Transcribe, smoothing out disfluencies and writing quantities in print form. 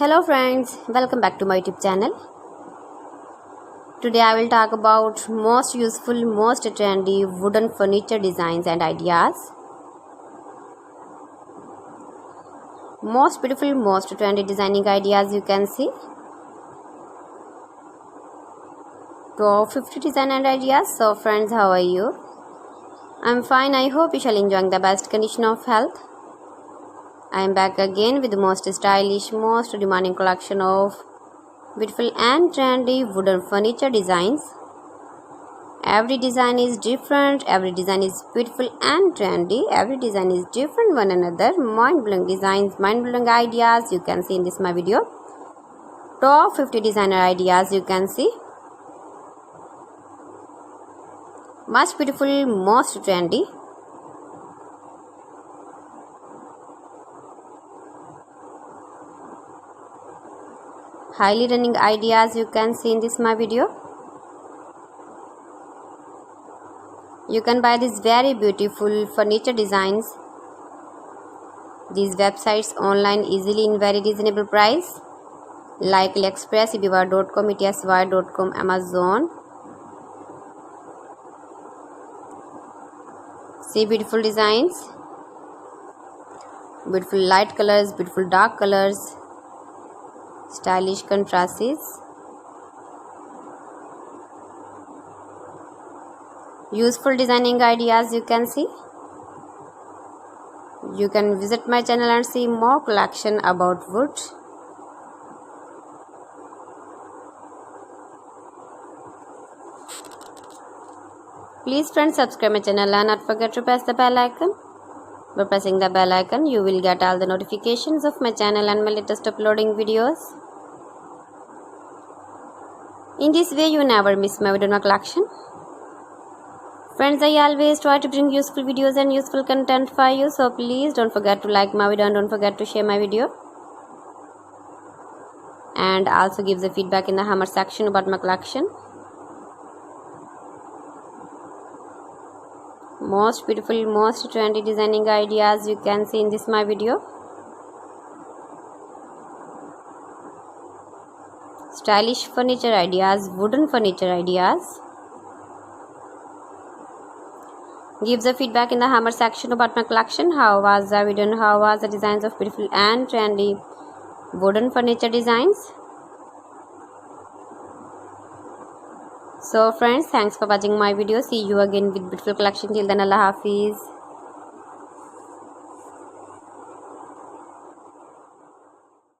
Hello friends, welcome back to my YouTube channel. Today I will talk about most useful, most trendy wooden furniture designs and ideas. Most beautiful, most trendy designing ideas you can see. Top 50 design and ideas. So friends, how are you? I'm fine. I hope you shall enjoy the best condition of health. I am back again with the most stylish, most demanding collection of beautiful and trendy wooden furniture designs. Every design is different, every design is beautiful and trendy, every design is different one another. Mind-blowing designs, mind-blowing ideas you can see in this my video. Top 50 designer ideas you can see. Much beautiful, most trendy. Highly running ideas you can see in this my video. You can buy these very beautiful furniture designs, these websites online easily in very reasonable price like AliExpress, eBay.com, etsy.com, Amazon. See beautiful designs, beautiful light colors, beautiful dark colors, stylish contrasts, useful designing ideas you can see. You can visit my channel and see more collection about wood. Please friends, subscribe my channel and not forget to press the bell icon. By pressing the bell icon, you will get all the notifications of my channel and my latest uploading videos. In this way, you never miss my video collection. Friends, I always try to bring useful videos and useful content for you. So please don't forget to like my video and don't forget to share my video. And also give the feedback in the hammer section about my collection. Most beautiful, most trendy designing ideas you can see in this my video. Stylish furniture ideas, wooden furniture ideas. Give the feedback in the hammer section about my collection. How was the video and how was the designs of beautiful and trendy wooden furniture designs. So friends, thanks for watching my video. See you again with beautiful collection. Till then, Allah Hafiz.